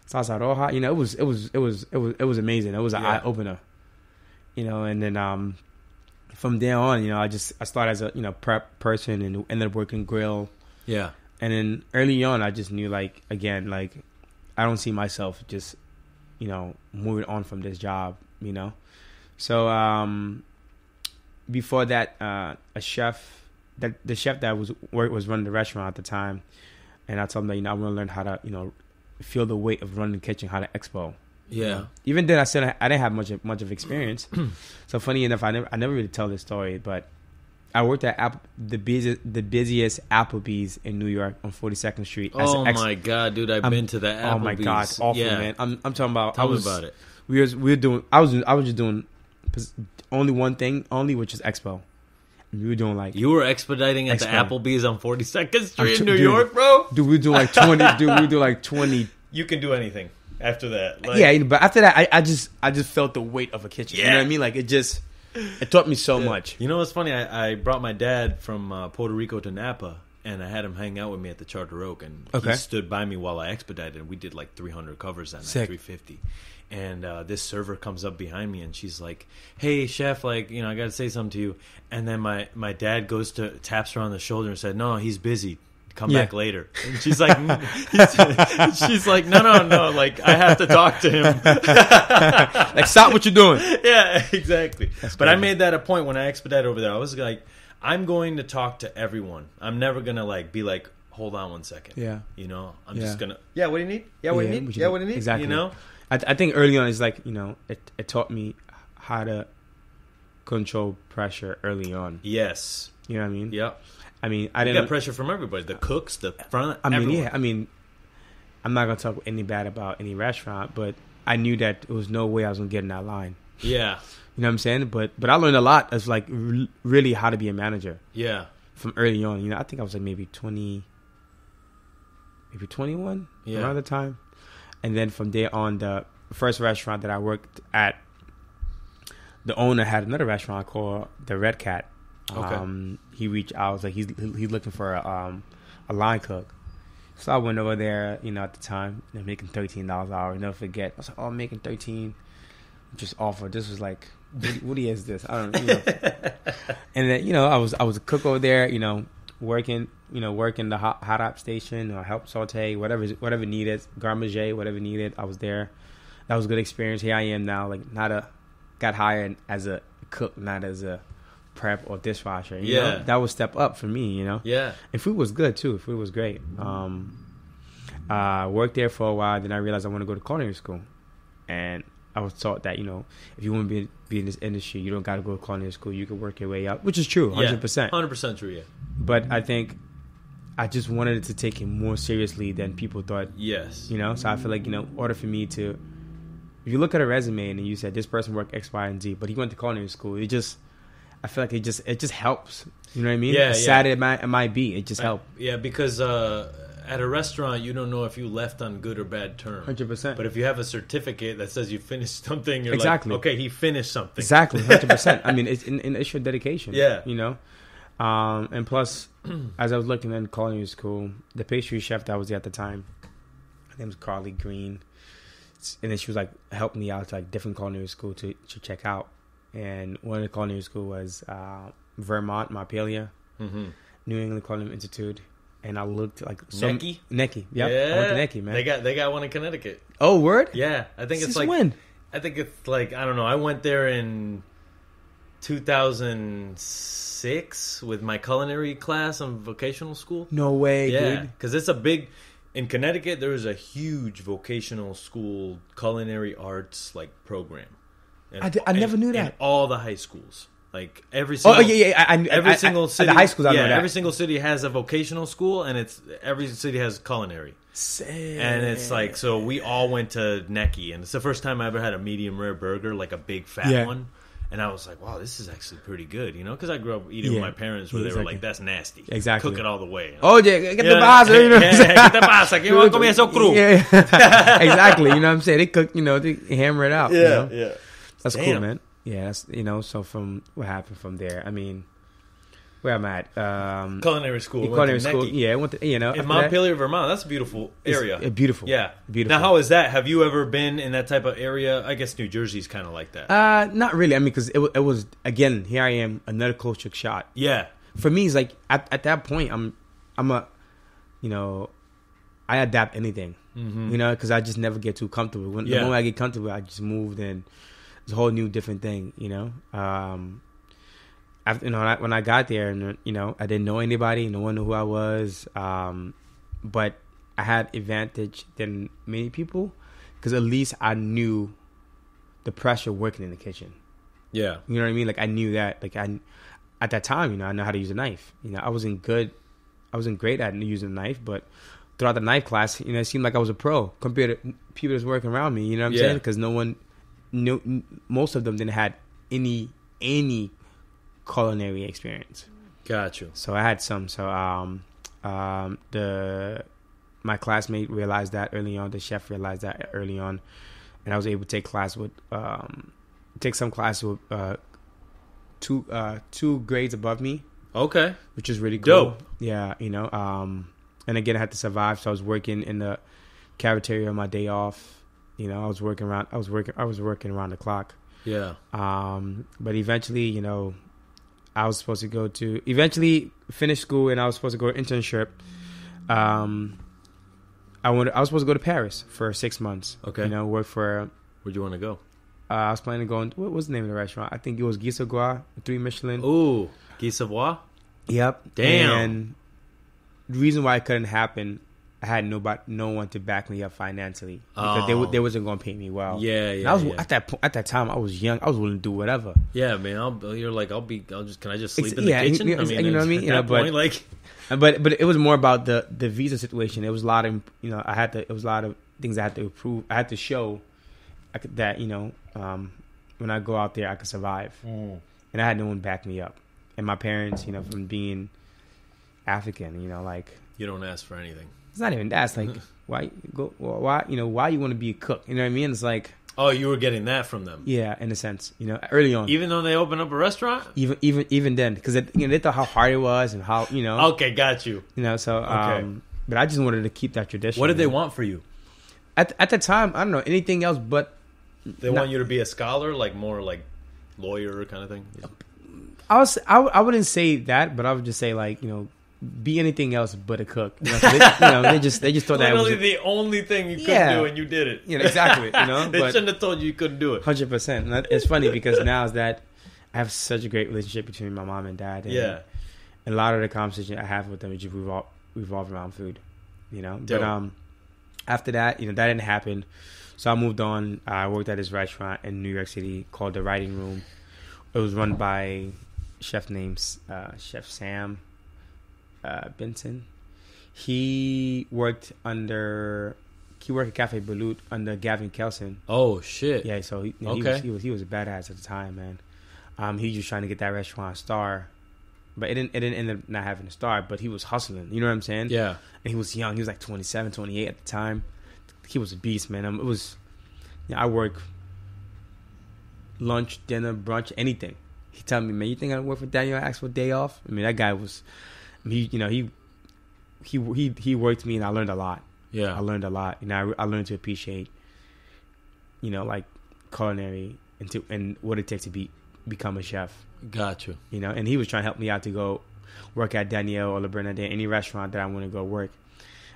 salsa roja. You know, it was amazing. It was an eye opener. You know, and then from there on, you know, I started as a, you know, prep person and ended up working grill. Yeah. And then early on, I just knew, like, again, like, I don't see myself just, you know, moving on from this job, you know. So before that, the chef that was running the restaurant at the time, and I told him that, you know, I want to learn how to, you know, feel the weight of running the kitchen, how to expo. Yeah. You know? Even then, I said I didn't have much of experience. So funny enough, I never really tell this story, but I worked at the busiest Applebee's in New York on 42nd Street. Oh my god, dude! I've been to the Applebee's. Oh my god, awful, man! I'm talking about. Tell me about it. We were doing. I was just doing only one thing, which is expo. We were doing like you were expediting at the Applebee's on 42nd Street in New dude, York, bro. Dude, we do like 20. Dude, we do like 20. You can do anything after that. Like, yeah, but after that, I just felt the weight of a kitchen. You know what I mean? Like it taught me so much. You know what's funny? I brought my dad from Puerto Rico to Napa, and I had him hang out with me at the Charter Oak, and he stood by me while I expedited. And we did like 300 covers that night, 350. And this server comes up behind me, and she's like, "Hey, chef, like, you know, I got to say something to you." And then my dad taps her on the shoulder and said, "No, he's busy. Come back later." And she's like, "No, like, I have to talk to him." Like, stop what you're doing. Yeah, exactly. But I made that a point when I expedited over there. I was like, I'm going to talk to everyone. I'm never going to, like, be like, hold on one second. Yeah. You know, I'm just going to, what do you need? Yeah, what do you need? Yeah, what do you need? Exactly. You know? I think early on, it's like, you know, it taught me how to control pressure early on. Yes. You know what I mean? Yep. I mean, I didn't get pressure from everybody. The cooks, the front. I mean, everyone. yeah. I mean, I'm not gonna talk any bad about any restaurant, but I knew that there was no way I was gonna get in that line. Yeah. You know what I'm saying? But I learned a lot as like really how to be a manager. Yeah. From early on, you know, I think I was like maybe 20, maybe 21 around the time, and then from there on, the first restaurant that I worked at, the owner had another restaurant called the Red Cat. Okay. He reached out, was like he's looking for a line cook. So I went over there, you know, at the time, they're making $13 an hour. I'll never forget. I was like, oh, I'm making 13. Just offered. This was like, what is this? I don't know. You know. And then, you know, I was a cook over there, you know, working the hot up station, or help saute, whatever needed, garde-manger, whatever needed. I was there. That was a good experience. Here I am now, like got hired as a cook, not as a prep or dishwasher. You know? That was step up for me, you know. Yeah. And food was good too. Food was great. Worked there for a while. Then I realized I want to go to culinary school, and I was taught that, you know, if you want to be in this industry, you don't got to go to culinary school. You can work your way up, which is true, 100%. 100% true. Yeah. But I think I just wanted to take it more seriously than people thought. Yes. You know, so I feel like, you know, in order for me to, if you look at a resume and you said this person worked X, Y, and Z, but he went to culinary school, I feel like it just helps. You know what I mean? Yeah. Sad it might be, it just helps. Yeah, because at a restaurant, you don't know if you left on good or bad terms. 100%. But if you have a certificate that says you finished something, you're exactly. like, okay, he finished something. Exactly, 100%. I mean, it's your dedication. Yeah. You know? And plus, as I was looking in culinary school, the pastry chef that was there at the time, her name was Carly Green. And then she was like helping me out to like different culinary school to check out. And one of the culinary school was Vermont, Montpelier, New England Culinary Institute. And I looked like Necky. Yep. Yeah, I went to Necky, man. They got one in Connecticut. Oh, word? Yeah, I think Since it's like when? I think it's like, I don't know. I went there in 2006 with my culinary class on vocational school. No way, yeah, dude. because it's a big in Connecticut. There is a huge vocational school culinary arts like program. And, I never knew that. In all the high schools. Like every single, every single city, the high schools. I know that. Every single city has a vocational school, and every city has culinary. Sick. And it's like, so we all went to Necky, and it's the first time I ever had a medium rare burger, like a big fat one. And I was like, wow, this is actually pretty good, you know, because I grew up eating with my parents where they were like, that's nasty. Exactly. Cook it all the way. Oh, yeah, get the pasta. You know what I'm saying? Get the pasta. Que voy a comer eso cru. Yeah. Exactly. You know what I'm saying? They cook, you know, they hammer it out. Yeah, you know? yeah. That's cool, man. Yeah, that's, you know, so from what happened from there, I mean, where I'm at. Culinary school. Culinary school. Yeah, I went to, you know. In Montpelier, Vermont. That's a beautiful area. It's beautiful. Yeah. Beautiful. Now, how is that? Have you ever been in that type of area? I guess New Jersey's kind of like that. Not really. I mean, because it was, again, here I am, another culture shot. Yeah. For me, it's like, at that point, I'm a, you know, I adapt anything. Mm-hmm. You know, because I just never get too comfortable. The moment I get comfortable, I just moved, and it's a whole new different thing, you know. After, you know, when I got there, and you know, I didn't know anybody, no one knew who I was, but I had advantage than many people because at least I knew the pressure working in the kitchen. Yeah, you know what I mean. Like I knew that. Like at that time, you know, I know how to use a knife. You know, I wasn't great at using a knife, but throughout the knife class, you know, it seemed like I was a pro compared to people that's working around me. You know what I'm saying? Because no one, most of them didn't have any culinary experience. Got you. So I had some. So my classmate realized that early on. The chef realized that early on, and I was able to take some class with two grades above me. Okay, which is really cool. Dope. Yeah, you know. And again, I had to survive, so I was working in the cafeteria on my day off. You know, I was working around the clock. Yeah. But eventually, you know, I was supposed to finish school, and I was supposed to go to internship. I was supposed to go to Paris for 6 months. Okay. You know, work for. Where'd you want to go? I was planning to go. What was the name of the restaurant? I think it was Guy Savoy, 3 Michelin. Ooh, Guy Savoy. Yep. Damn. And the reason why it couldn't happen, I had no one to back me up financially because they wasn't going to pay me well. Yeah. And I was at that time. I was young. I was willing to do whatever. Yeah, man. Can I just sleep in the kitchen? You know what I mean? But it was more about the visa situation. It was a lot of, you know, it was a lot of things I had to prove. I had to show that, you know, when I go out there, I could survive. And I had no one back me up. And my parents, you know, from being African, you know, like, you don't ask for anything. It's not even that. It's like, why you want to be a cook? You know what I mean? It's like, oh, you were getting that from them. Yeah, in a sense, you know, early on. Even though they opened up a restaurant? Even then, because they thought how hard it was and how, you know. Okay, got you. You know, so but I just wanted to keep that tradition. What did they want for you? At the time, I don't know anything else, but they want you to be a scholar, like more like lawyer kind of thing. I wouldn't say that, but I would just say, like, you know, be anything else but a cook. You know, they just thought that was the only thing you could do, and you did it. You know, exactly. You know, they shouldn't have told you couldn't do it. 100%. It's funny because now is that I have such a great relationship between my mom and dad. And a lot of the conversation I have with them is just revolve around food. You know, dope. But after that, you know, that didn't happen. So I moved on. I worked at this restaurant in New York City called The Writing Room. It was run by chef named Chef Sam Benson. He worked at Cafe Balut under Gavin Kelson. Oh shit! Yeah, so he was a badass at the time, man. He was just trying to get that restaurant a star, but it didn't end up not having a star. But he was hustling. You know what I'm saying? Yeah. And he was young. He was like 27, 28 at the time. He was a beast, man. It was. Yeah, I work lunch, dinner, brunch, anything. He tell me, man, you think I work for Daniel? I asked for a day off. I mean, that guy was. He worked me, and I learned a lot. Yeah, I learned a lot. You know, I learned to appreciate, you know, like culinary and what it takes to become a chef. Got you. You know, and he was trying to help me out to go work at Daniel or Le Bernardin, any restaurant that I want to go work.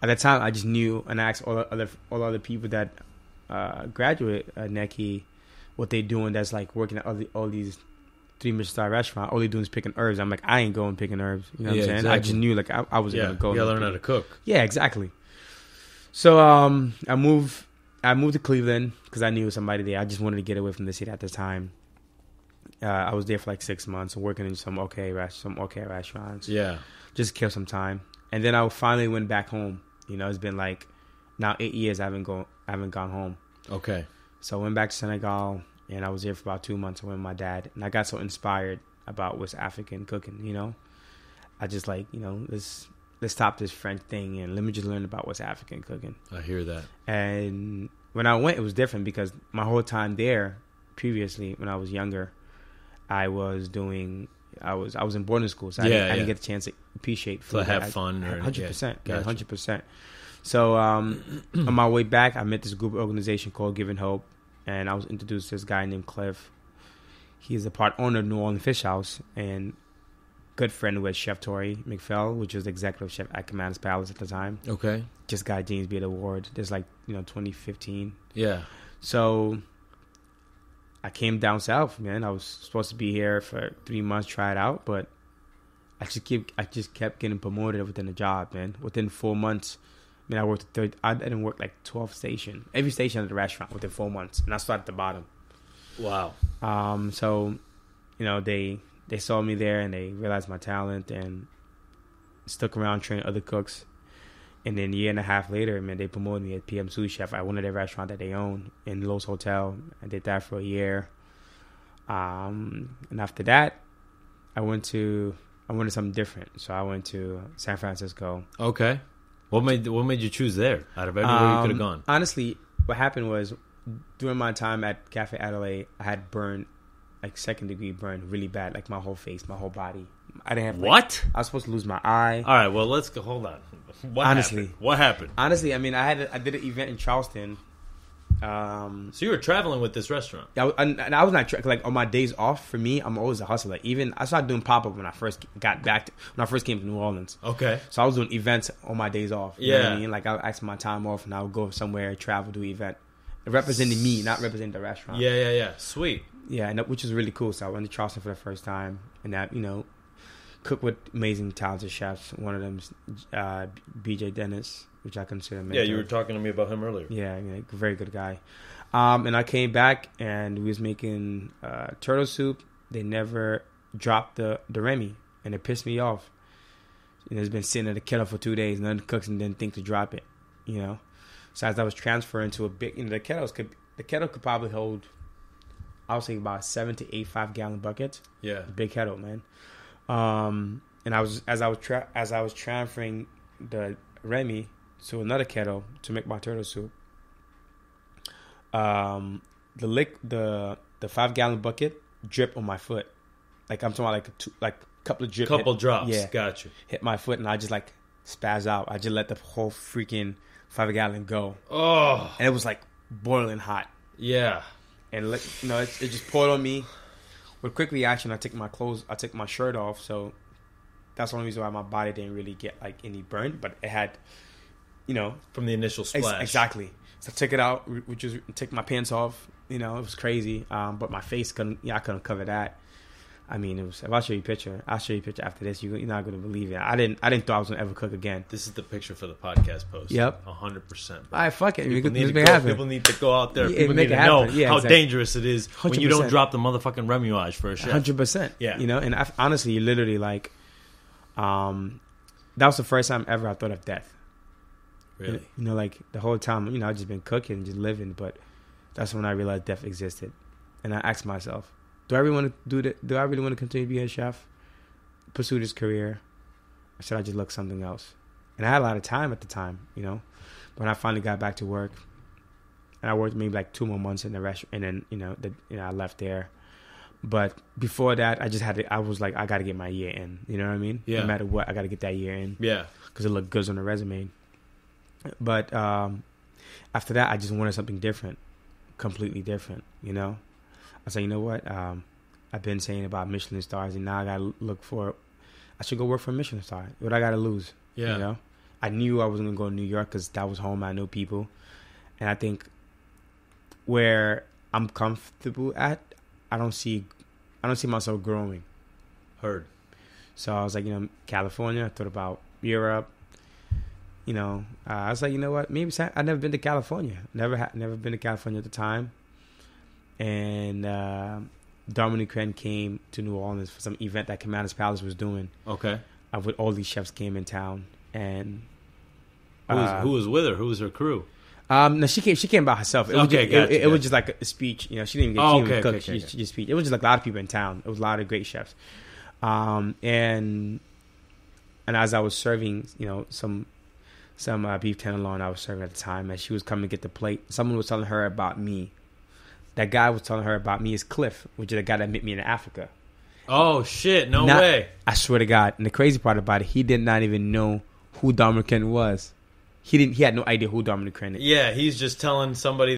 At that time, I just knew, and I asked all the other people that graduate at Neki what they doing. That's like working at all these 3 Michelin restaurant. All they doing is picking herbs. I'm like, I ain't going picking herbs. You know what I'm saying? Exactly. I just knew, like, I was gonna go. You gotta learn how to cook. Yeah, exactly. So I moved to Cleveland because I knew somebody there. I just wanted to get away from the city at the time. I was there for like 6 months, working in some okay restaurants. Yeah, just kill some time, and then I finally went back home. You know, it's been like now 8 years. I haven't gone home. Okay. So I went back to Senegal. And I was there for about 2 months with my dad. And I got so inspired about West African cooking, you know. I just like, you know, let's stop this French thing and let me just learn about West African cooking. I hear that. And when I went, it was different because my whole time there, previously, when I was younger, I was doing, I was in boarding school, so I didn't get a chance to appreciate food. To have fun. 100%. Yeah, 100%. So on my way back, I met this group organization called Giving Hope, and I was introduced to this guy named Cliff. He's a part owner of New Orleans Fish House, and good friend with Chef Tori McPhail, which was the executive chef at Commander's Palace at the time. Okay. Just got James Beard Award. There's 2015. Yeah. So I came down south, man. I was supposed to be here for 3 months, try it out, but I just kept getting promoted within the job, man. Within 4 months, I didn't work 12 stations. Every station at the restaurant within 4 months, and I started at the bottom. Wow. So, they saw me there and they realized my talent and stuck around training other cooks. And then a year and a half later, man, they promoted me as PM sous chef at one of their restaurants that they own in Lowe's Hotel. I did that for a year. And after that, I wanted something different. So I went to San Francisco. Okay. What made you choose there out of everywhere you could have gone? Honestly, what happened was during my time at Cafe Atelier, I had burned, second degree burn really bad, my whole face, my whole body. I didn't have what? I was supposed to lose my eye. All right, well, let's go. Hold on. What happened? Honestly, I did an event in Charleston. So you were traveling with this restaurant? Yeah, and I was not on my days off. For me, I'm always a hustler. Even I started doing Popup when I first when I first came to New Orleans. Okay. So I was doing events on my days off. You know what I mean? I would ask my time off, and I would go somewhere, travel, do an event, representing me, not representing the restaurant. Yeah. Sweet. Yeah, and which was really cool. So I went to Charleston for the first time, and that cooked with amazing, talented chefs. One of them's BJ Dennis, which I consider a mentor. Yeah, you were talking to me about him earlier. Yeah, very good guy. And I came back, and we was making turtle soup. They never dropped the Remy, and it pissed me off. It's been sitting in the kettle for 2 days. None of the cooks didn't think to drop it. So as I was transferring to a big, the kettle could probably hold, I would say, about 7 to 8 5-gallon buckets. Yeah, big kettle, man. And I was transferring the Remy to another kettle to make my turtle soup. The 5-gallon bucket dripped on my foot. I'm talking about couple of drops. Yeah, Gotcha. Hit my foot and I just spazzed out. I just let the whole freaking 5-gallon go. Oh, and it was boiling hot. Yeah, and it just poured on me. With quick reaction, I took my shirt off, so that's the only reason why my body didn't really get any burn, but it had, from the initial splash. Exactly. So I took it out, took my pants off. It was crazy. But my face I couldn't cover that. I mean, it was. If I'll show you a picture after this. You're not gonna believe it. I didn't thought I was gonna ever cook again. This is the picture for the podcast post. Yep, 100%. All right, fuck it. People need to go out there. Yeah, people need to know how exactly. dangerous it is 100%. when you don't drop the motherfucking remuage for a chef. 100%. Yeah, and honestly, you literally that was the first time ever I thought of death. Really? The whole time, I've just been cooking and just living, but that's when I realized death existed, and I asked myself, do I really want to continue to be a chef, pursue this career, or should I just look something else? And I had a lot of time at the time, but when I finally got back to work, and I worked maybe 2 more months in the restaurant, and then I left there. But before that, I was I got to get my year in. You know what I mean? Yeah. No matter what, I got to get that year in. Yeah. Because it looked good on the resume. But after that, I just wanted something different, completely different. I said, you know what? I've been saying about Michelin stars, and now I got to look for. I should go work for a Michelin star. What I got to lose? Yeah. I knew I was going to go to New York because that was home. I know people, and I think where I'm comfortable at, I don't see myself growing. Heard. So I was California. I thought about Europe. I was like, you know what? Maybe I've never been to California. Never been to California at the time. And Dominic Crenn came to New Orleans for some event that Commander's Palace was doing. Okay. With all these chefs came in town, and who was with her? Who was her crew? No, she came by herself. It was just like a speech. She didn't even cook. She just speech. It was just a lot of people in town. It was a lot of great chefs. And as I was serving, some beef tenderloin I was serving at the time, and she was coming to get the plate. Someone was telling her about me. That guy was telling her about me is Cliff, which is the guy that met me in Africa. Oh shit! No way! I swear to God. And the crazy part about it, he did not even know who Dominic Crenn was. He had no idea who Dominic Crenn is. Yeah, he's just telling somebody